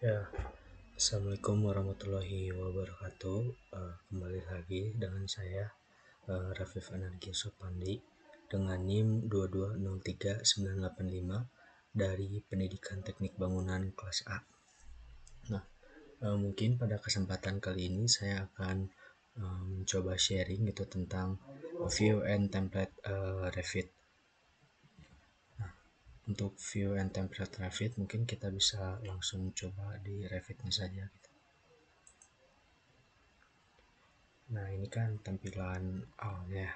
Ya, Assalamualaikum warahmatullahi wabarakatuh. Kembali lagi dengan saya Rafif Anarki Sopandi dengan NIM 2203985 dari Pendidikan Teknik Bangunan kelas A. Nah, mungkin pada kesempatan kali ini saya akan mencoba sharing gitu tentang view and template Revit. Untuk view and template Revit mungkin kita bisa langsung coba di Revitnya saja gitu. Nah, ini kan tampilan awalnya.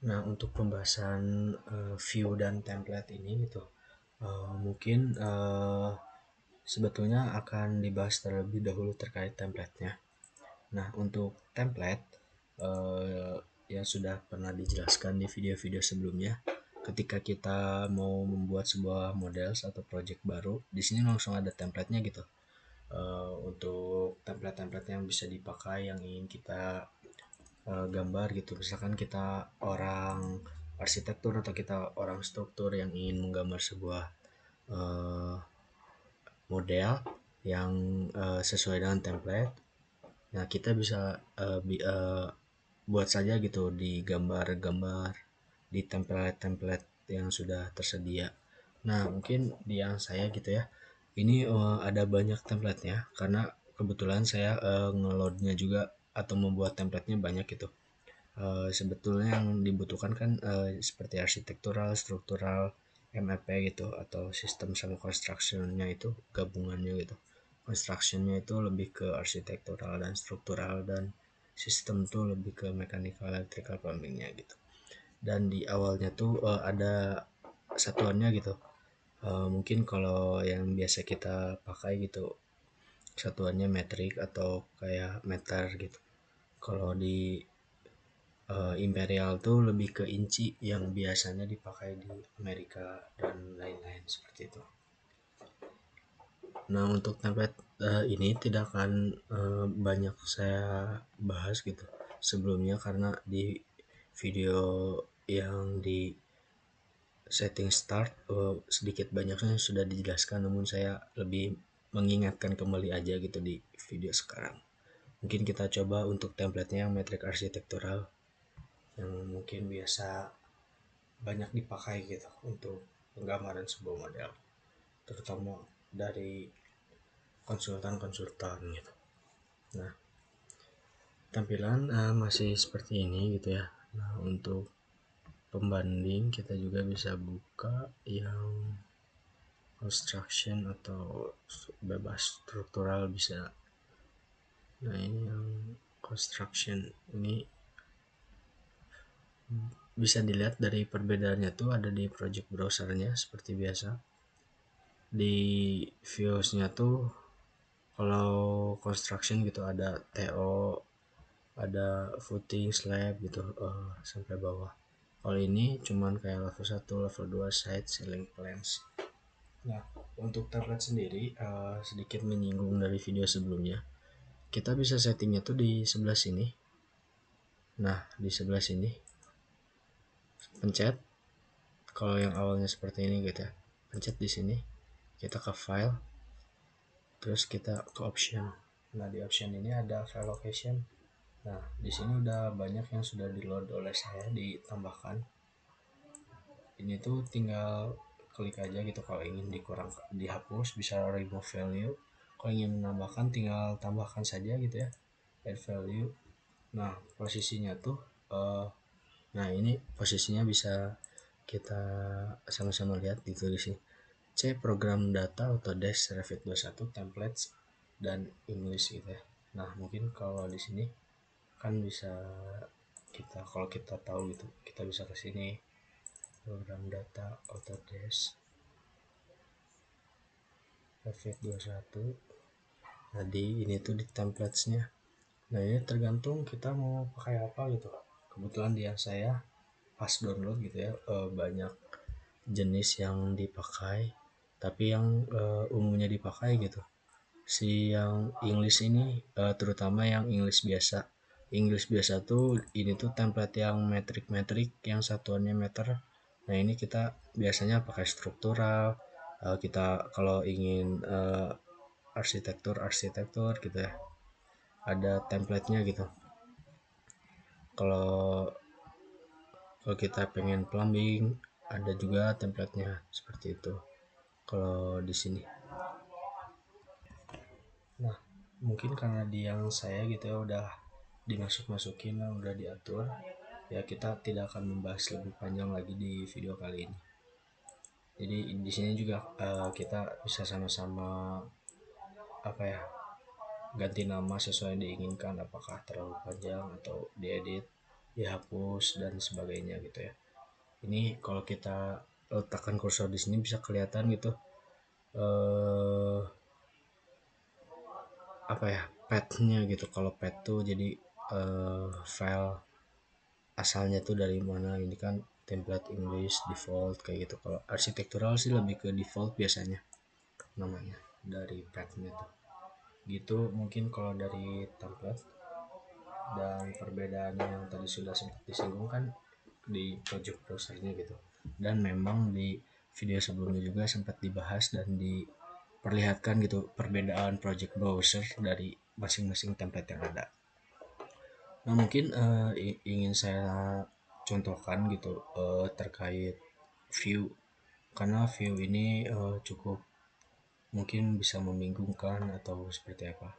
Nah, untuk pembahasan view dan template ini gitu, mungkin sebetulnya akan dibahas terlebih dahulu terkait template-nya. Nah, untuk template yang sudah pernah dijelaskan di video-video sebelumnya, ketika kita mau membuat sebuah model atau project baru, di sini langsung ada template-nya gitu. Untuk template-template yang bisa dipakai yang ingin kita gambar gitu, misalkan kita orang arsitektur atau kita orang struktur yang ingin menggambar sebuah model yang sesuai dengan template. Nah, kita bisa buat saja gitu di gambar-gambar di template-template yang sudah tersedia. Nah, mungkin di yang saya gitu ya, ini ada banyak template-nya karena kebetulan saya ngeloadnya juga atau membuat template-nya banyak gitu. Sebetulnya yang dibutuhkan kan seperti arsitektural, struktural, MEP gitu, atau sistem sama construction-nya itu gabungannya gitu. Construction-nya itu lebih ke arsitektural dan struktural, dan sistem tuh lebih ke mechanical, electrical, plumbing-nya gitu. Dan di awalnya tuh ada satuannya gitu. Mungkin kalau yang biasa kita pakai gitu satuannya metrik atau kayak meter gitu. Kalau di imperial tuh lebih ke inci yang biasanya dipakai di Amerika dan lain-lain seperti itu. Nah, untuk template ini tidak akan banyak saya bahas gitu sebelumnya karena di video yang di setting start sedikit banyaknya sudah dijelaskan, namun saya lebih mengingatkan kembali aja gitu di video sekarang. Mungkin kita coba untuk template-nya yang metrik arsitektural yang mungkin biasa banyak dipakai gitu untuk penggambaran sebuah model, terutama dari konsultan-konsultan gitu. Nah, tampilan masih seperti ini gitu ya. Nah, untuk pembanding kita juga bisa buka yang construction atau bebas struktural bisa. Nah, ini yang construction ini bisa dilihat dari perbedaannya tuh ada di project browsernya seperti biasa. Di viewsnya tuh kalau construction gitu ada TO, ada footing, slab gitu sampai bawah. Kalau ini cuman kayak level 1, level 2, side, ceiling, plans. Nah, untuk template sendiri sedikit menyinggung dari video sebelumnya. Kita bisa settingnya tuh di sebelah sini. Nah, di sebelah sini pencet. Kalau yang awalnya seperti ini gitu ya, pencet di sini. Kita ke file, terus kita ke option. Nah, di option ini ada file location. Nah, di sini udah banyak yang sudah di load oleh saya ditambahkan. Ini tuh tinggal klik aja gitu, kalau ingin dikurang dihapus bisa remove value, kalau ingin menambahkan tinggal tambahkan saja gitu ya, add value. Nah, posisinya tuh nah ini posisinya bisa kita sama-sama lihat ditulis sih, C program data Autodesk Revit 21 templates dan English gitu ya. Nah, mungkin kalau di sini kan bisa kita, kalau kita tahu gitu kita bisa ke sini program data Autodesk Revit 21. Jadi ini tuh di templates-nya. Nah, ini tergantung kita mau pakai apa gitu. Kebetulan dia saya pas download gitu ya banyak jenis yang dipakai, tapi yang umumnya dipakai gitu si yang English ini, terutama yang English biasa. English biasa tuh ini tuh template yang metrik yang satuannya meter. Nah, ini kita biasanya pakai struktural, Kita kalau ingin arsitektur gitu ya, ada template-nya gitu. Kalau kita pengen plumbing, ada juga template-nya seperti itu kalau di sini. Nah, mungkin karena di yang saya gitu ya udah dimasuk-masukin, udah diatur, ya kita tidak akan membahas lebih panjang lagi di video kali ini. Jadi di sini juga kita bisa sama-sama apa ya, ganti nama sesuai yang diinginkan, apakah terlalu panjang atau diedit, dihapus dan sebagainya gitu ya. Ini kalau kita letakkan kursor di sini bisa kelihatan gitu eh apa ya, path-nya gitu. Kalau path tuh jadi file asalnya tuh dari mana. Ini kan template English default kayak gitu. Kalau arsitektural sih lebih ke default biasanya namanya dari path-nya tuh. Gitu mungkin kalau dari template. Dan perbedaan yang tadi sudah sempat disinggung kan di project browsernya gitu. Dan memang di video sebelumnya juga sempat dibahas dan diperlihatkan gitu perbedaan project browser dari masing-masing template yang ada. Nah mungkin ingin saya contohkan gitu terkait view, karena view ini cukup mungkin bisa membingungkan atau seperti apa.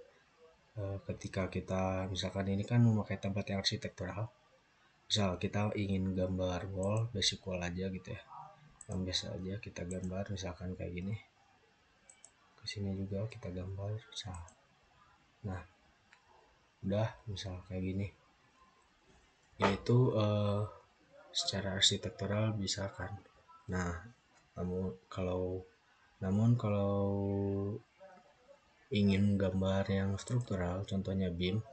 Ketika kita misalkan ini kan memakai template yang arsitektural, misal kita ingin gambar wall, basic wall aja gitu ya, yang biasa aja kita gambar misalkan kayak gini, kesini juga kita gambar misal. Nah udah misal kayak gini, yaitu secara arsitektural bisa kan. Nah namun kalau ingin gambar yang struktural, contohnya beam,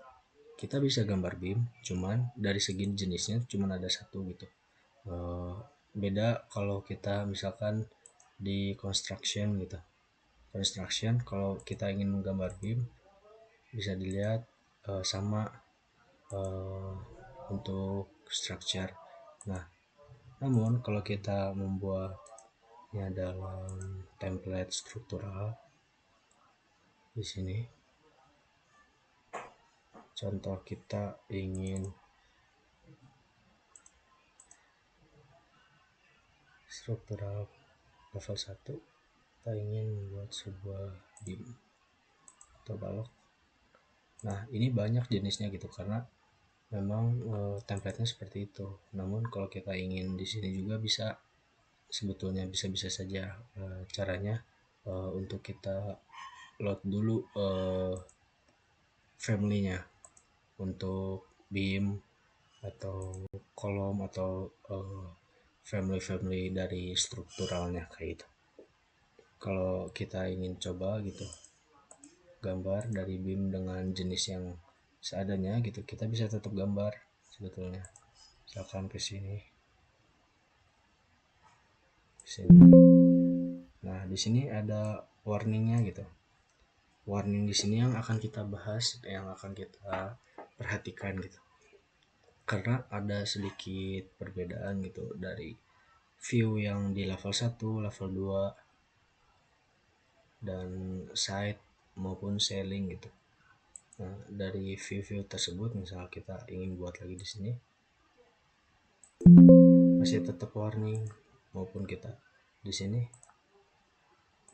kita bisa gambar beam, cuman dari segi jenisnya cuman ada satu gitu. Beda kalau kita misalkan di construction gitu. Construction kalau kita ingin menggambar beam bisa dilihat sama untuk structure. Nah, namun kalau kita membuatnya dalam template struktural di sini, contoh kita ingin struktural level 1, kita ingin membuat sebuah beam atau balok. Nah, ini banyak jenisnya gitu karena memang template-nya seperti itu. Namun kalau kita ingin di sini juga bisa, sebetulnya bisa-bisa saja caranya untuk kita load dulu family-nya untuk beam atau kolom atau family dari strukturalnya kayak itu. Kalau kita ingin coba gitu gambar dari beam dengan jenis yang seadanya gitu, kita bisa tetap gambar sebetulnya. Misalkan ke sini. Nah, di sini ada warningnya gitu. Warning di sini yang akan kita bahas, yang akan kita perhatikan gitu. Karena ada sedikit perbedaan gitu dari view yang di level 1, level 2 dan side maupun ceiling gitu. Nah, dari view-view tersebut misal kita ingin buat lagi di sini masih tetap warning, maupun kita di sini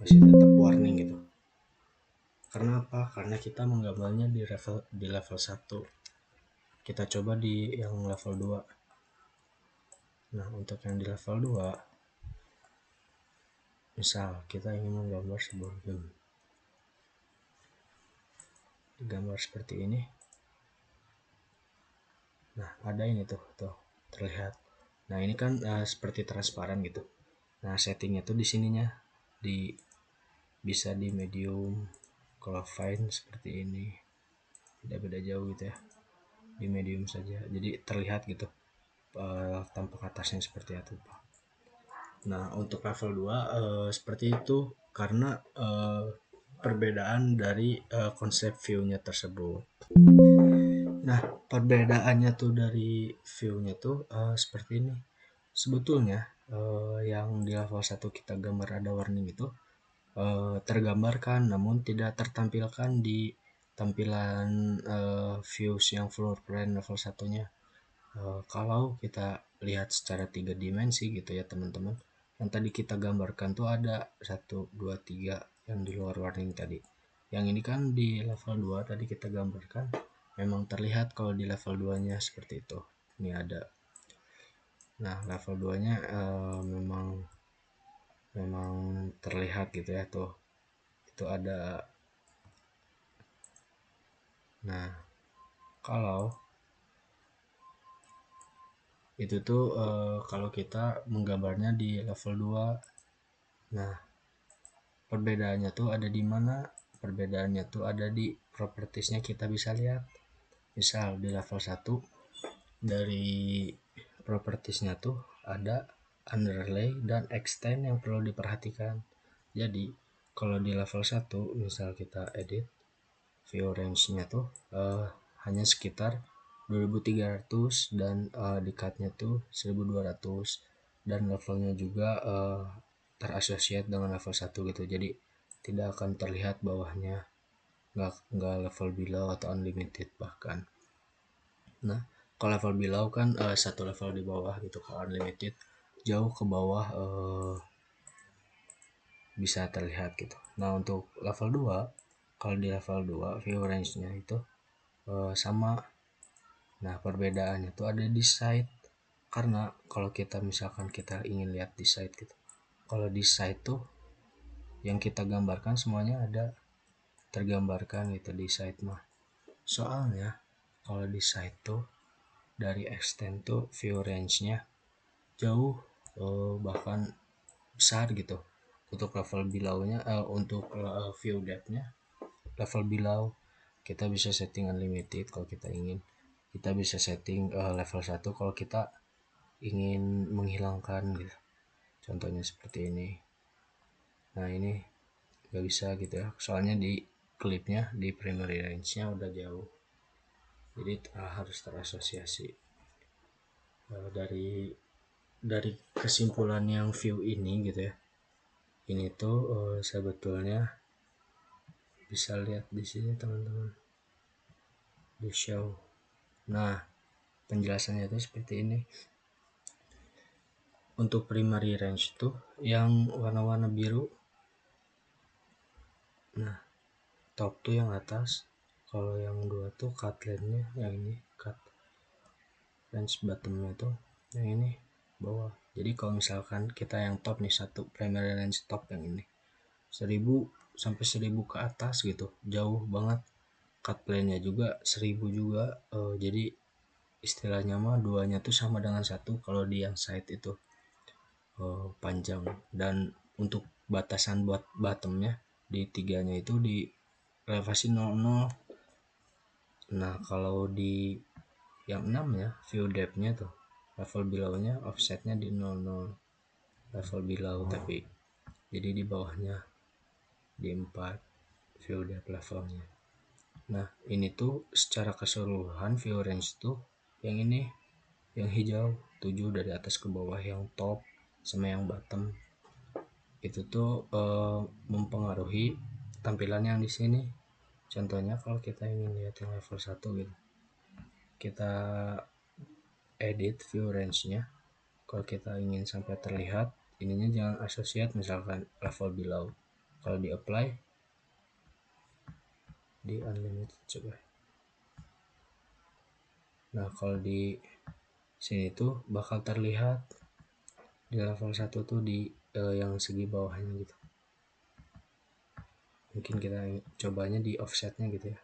masih tetap warning gitu. Karena apa? Karena kita menggambarnya di level 1. Kita coba di yang level 2. Nah, untuk yang di level 2, misal kita ingin menggambar sebuah game. Gambar seperti ini. Nah, ada ini tuh terlihat. Nah, ini kan seperti transparan gitu. Nah, settingnya tuh di sininya bisa di medium, kalau fine seperti ini. Tidak beda jauh gitu ya. Di medium saja. Jadi terlihat gitu tampak atasnya seperti apa. Nah, untuk level 2 seperti itu karena perbedaan dari konsep view-nya tersebut. Nah, perbedaannya tuh dari view-nya tuh seperti ini. Sebetulnya yang di level 1 kita gambar ada warning itu tergambarkan namun tidak tertampilkan di tampilan views yang floor plan level satunya. Kalau kita lihat secara 3 dimensi gitu ya teman-teman, yang tadi kita gambarkan tuh ada 1, 2, 3 yang di luar warning tadi. Yang ini kan di level 2 tadi kita gambarkan, memang terlihat kalau di level 2 nya seperti itu. Ini ada. Nah level 2 nya memang terlihat gitu ya tuh, itu ada. Nah kalau itu tuh kalau kita menggambarnya di level 2. Nah perbedaannya tuh ada di mana? Perbedaannya tuh ada di propertiesnya, kita bisa lihat. Misal di level 1 dari propertiesnya tuh ada underlay dan extend yang perlu diperhatikan. Jadi kalau di level 1 misal kita edit view range-nya tuh hanya sekitar 2300 dan di cut-nya tuh 1200 dan levelnya juga terasosiat dengan level 1 gitu. Jadi tidak akan terlihat bawahnya, nggak level below atau unlimited bahkan. Nah kalau level below kan satu level di bawah gitu. Kalau unlimited jauh ke bawah bisa terlihat gitu. Nah untuk level 2, kalau di level 2 view range-nya itu sama. Nah perbedaannya tuh ada di site, karena kalau kita misalkan kita ingin lihat di site gitu, kalau di site tuh yang kita gambarkan semuanya ada tergambarkan gitu di site mah. Soalnya kalau di site tuh dari extend tuh view range-nya jauh, bahkan besar gitu. Untuk level below-nya untuk view depth-nya level below kita bisa setting unlimited kalau kita ingin. Kita bisa setting level 1 kalau kita ingin menghilangkan gitu. Contohnya seperti ini. Nah ini nggak bisa gitu ya, soalnya di klipnya di primary range-nya udah jauh, jadi harus terasosiasi. Dari kesimpulan yang view ini gitu ya, ini tuh sebetulnya bisa lihat di sini teman-teman di show. Nah penjelasannya itu seperti ini. Untuk primary range tuh yang warna-warna biru, nah top tuh yang atas, kalau yang 2 tuh cut line-nya, yang ini cut range bottomnya tuh yang ini bawah. Jadi kalau misalkan kita yang top nih, satu primary range top yang ini 1000 sampai 1000 ke atas gitu, jauh banget. Cut plane-nya juga 1000 juga, jadi istilahnya mah duanya tuh sama dengan satu kalau di yang side itu panjang. Dan untuk batasan buat bottomnya di tiganya itu di elevasi 00. Nah kalau di yang 6 ya view depth-nya tuh level below-nya offsetnya di 00 level below, tapi jadi di bawahnya di 4 view depth levelnya. Nah ini tuh secara keseluruhan view range tuh yang ini yang hijau 7 dari atas ke bawah, yang top sama yang bottom itu tuh mempengaruhi tampilan yang di sini. Contohnya kalau kita ingin lihat yang level 1 gitu, kita edit view range-nya. Kalau kita ingin sampai terlihat ininya, jangan associate misalkan level below. Kalau di apply di unlimited coba. Nah kalau di sini tuh bakal terlihat di level 1 tuh di yang segi bawahnya gitu. Mungkin kita cobanya di offsetnya gitu ya.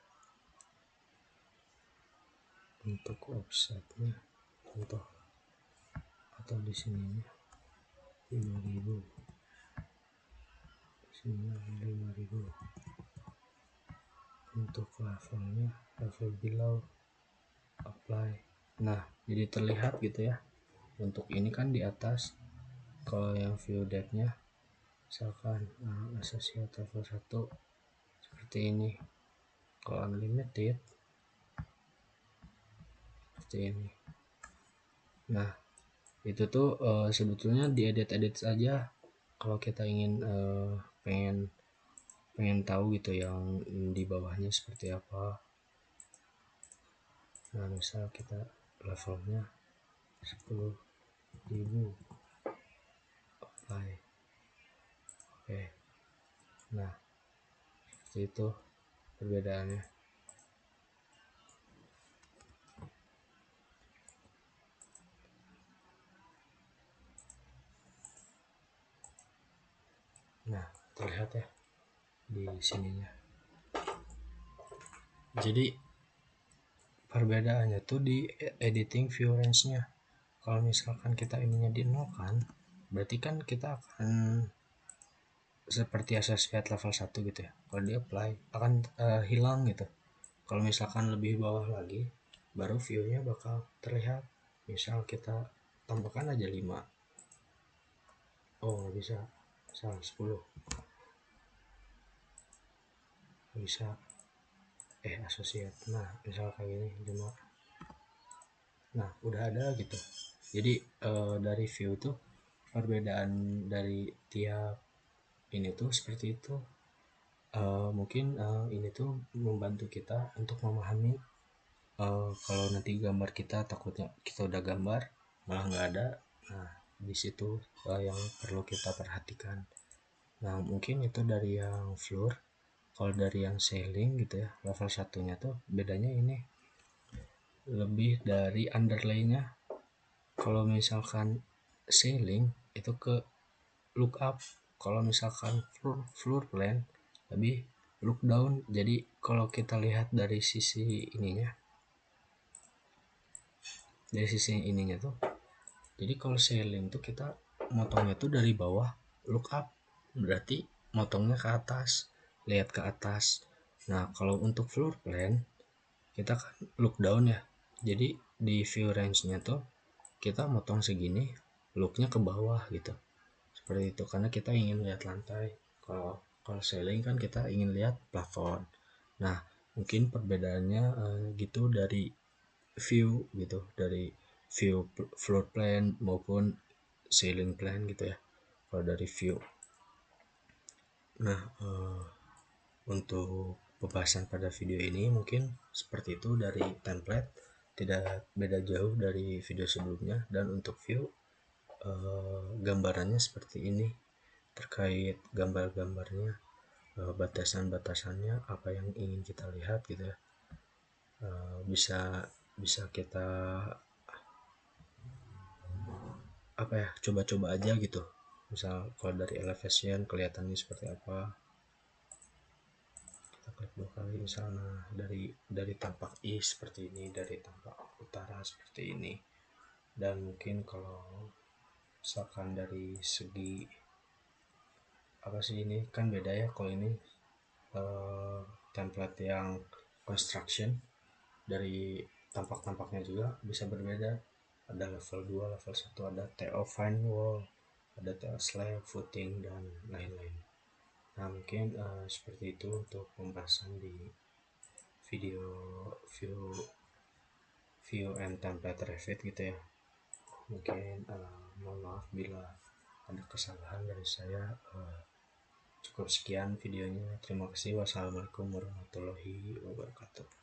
Untuk offsetnya contoh atau di sininya 5000, sini 5000. Untuk levelnya level below apply. Nah jadi terlihat gitu ya. Untuk ini kan di atas, kalau yang view depth-nya misalkan associate level 1 seperti ini, kalau unlimited seperti ini. Nah itu tuh sebetulnya diedit-edit saja kalau kita ingin pengen pengen tahu gitu yang di bawahnya seperti apa. Nah misal kita levelnya 10.000 apply. Oke, nah seperti itu perbedaannya. Nah terlihat ya di sininya. Jadi perbedaannya tuh di editing view range-nya. Kalau misalkan kita ininya di 0 kan, berarti kan kita akan seperti associate level 1 gitu ya. Kalau di apply akan hilang gitu. Kalau misalkan lebih bawah lagi, baru view-nya bakal terlihat. Misal kita tambahkan aja 5. Oh nggak bisa, salah 10. Nggak bisa, associate. Nah misal kayak gini 5. Nah udah ada gitu. Jadi dari view tuh perbedaan dari tiap ini tuh seperti itu. Mungkin ini tuh membantu kita untuk memahami kalau nanti gambar kita takutnya kita udah gambar malah nggak ada. Nah di situ yang perlu kita perhatikan. Nah mungkin itu dari yang floor. Kalau dari yang ceiling gitu ya, level satunya tuh bedanya ini lebih dari underlay-nya. Kalau misalkan ceiling itu ke look up, kalau misalkan floor plan lebih look down. Jadi kalau kita lihat dari sisi ininya tuh, jadi kalau ceiling tuh kita motongnya tuh dari bawah look up, berarti motongnya ke atas, lihat ke atas. Nah kalau untuk floor plan kita kan look down ya, jadi di view range nya tuh kita motong segini, looknya ke bawah gitu, seperti itu karena kita ingin lihat lantai. Kalau ceiling kan kita ingin lihat plafon. Nah mungkin perbedaannya gitu dari view gitu, dari view floor plan maupun ceiling plan gitu ya kalau dari view. Nah untuk pembahasan pada video ini mungkin seperti itu dari template, tidak beda jauh dari video sebelumnya. Dan untuk view gambarannya seperti ini terkait gambar-gambarnya, batasan-batasannya apa yang ingin kita lihat gitu ya. Bisa bisa kita apa ya, coba-coba aja gitu. Misal kalau dari elevation kelihatannya seperti apa, kita klik 2 kali misalnya dari tampak east seperti ini, dari tampak utara seperti ini. Dan mungkin kalau misalkan dari segi apa sih, ini kan beda ya. Kalau ini template yang construction, dari tampak-tampaknya juga bisa berbeda. Ada level 2, level 1, ada TO fine wall, ada TO slab, footing, dan lain-lain. Nah mungkin seperti itu untuk pembahasan di video view view and template Revit gitu ya. Mungkin mohon maaf bila ada kesalahan dari saya. Cukup sekian videonya. Terima kasih. Wassalamualaikum warahmatullahi wabarakatuh.